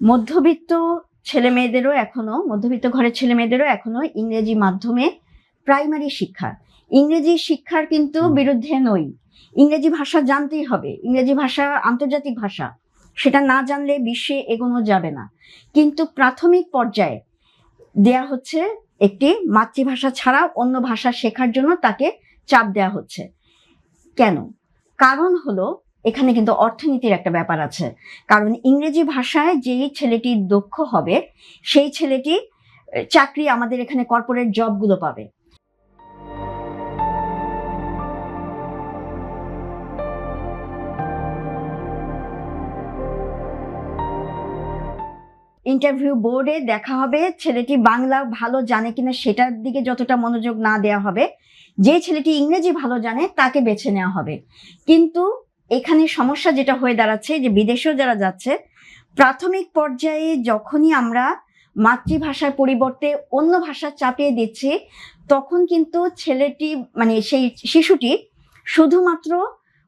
মধ্যবিত্ত মধ্যবিত্ত ঘরের ছেলে মেয়েদেরও এখনো ইংরেজি মাধ্যমে প্রাইমারি শিক্ষা, ইংরেজি শিক্ষার কিন্তু বিরুদ্ধে নই। ইংরেজি ভাষা জানতেই হবে, ইংরেজি ভাষা আন্তর্জাতিক ভাষা, সেটা না জানলে বিশ্বে এগোনো যাবে না। কিন্তু প্রাথমিক পর্যায়ে দেয়া হচ্ছে একটি মাতৃভাষা ছাড়া অন্য ভাষা শেখার জন্য তাকে চাপ দেওয়া হচ্ছে। কেন? কারণ হলো এখানে কিন্তু অর্থনীতির একটা ব্যাপার আছে। কারণ ইংরেজি ভাষায় যেই ছেলেটি দক্ষ হবে সেই ছেলেটি চাকরি আমাদের এখানে কর্পোরেট জবগুলো পাবে। ইন্টারভিউ বোর্ডে দেখা হবে ছেলেটি বাংলা ভালো জানে কিনা, সেটার দিকে যতটা মনোযোগ না দেওয়া হবে, যে ছেলেটি ইংরেজি ভালো জানে তাকে বেছে নেওয়া হবে। কিন্তু এখানে সমস্যা যেটা হয়ে দাঁড়াচ্ছে যে বিদেশেও যারা যাচ্ছে, প্রাথমিক পর্যায়ে যখনই আমরা মাতৃভাষার পরিবর্তে অন্য ভাষা চাপিয়ে দিচ্ছি, তখন কিন্তু ছেলেটি সেই শিশুটি শুধুমাত্র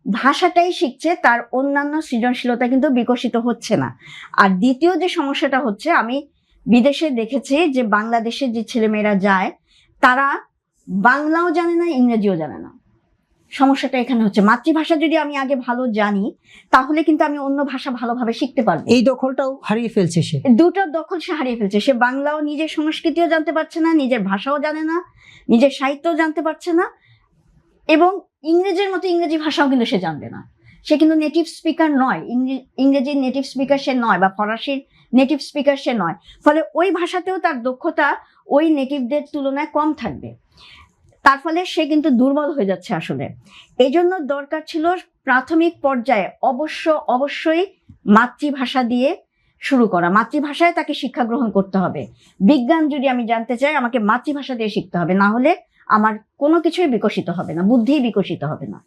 ভাষাটাই শিখছে, তার অন্যান্য সৃজনশীলতা কিন্তু বিকশিত হচ্ছে না। আর দ্বিতীয় যে সমস্যাটা হচ্ছে, আমি বিদেশে দেখেছি যে বাংলাদেশে যে ছেলেমেয়েরা যায় তারা বাংলাও জানে না, ইংরেজিও জানে না। সমস্যাটা এখানে হচ্ছে মাতৃভাষা যদি আমি আগে ভালো জানি তাহলে কিন্তু আমি অন্য ভাষা ভালোভাবে শিখতে পারবো। এই দখলটাও হারিয়ে ফেলছে সে, দুটোর দখল সে হারিয়ে ফেলছে। সে বাংলাও, নিজের সংস্কৃতিও জানতে পারছে না, নিজের ভাষাও জানে না, নিজের সাহিত্যও জানতে পারছে না, এবং ইংরেজির মতো ইংরেজি ভাষাও কিন্তু সে জানবে না। সে কিন্তু নেটিভ স্পিকার নয়, ইংরেজির নেটিভ স্পিকার সে নয়, বা ফরাসির নেটিভ স্পিকার সে নয়। ফলে ওই ভাষাতেও তার দক্ষতা ওই নেটিভদের তুলনায় কম থাকবে। তার ফলে সে কিন্তু দুর্বল হয়ে যাচ্ছে আসলে। এই জন্য দরকার ছিল প্রাথমিক পর্যায়ে অবশ্যই মাতৃভাষা দিয়ে শুরু করা। মাতৃভাষায় তাকে শিক্ষা গ্রহণ করতে হবে। বিজ্ঞান যদি আমি জানতে চাই, আমাকে মাতৃভাষা দিয়ে শিখতে হবে, না হলে আমার কোনো কিছুই বিকশিত হবে না, বুদ্ধিই বিকশিত হবে না।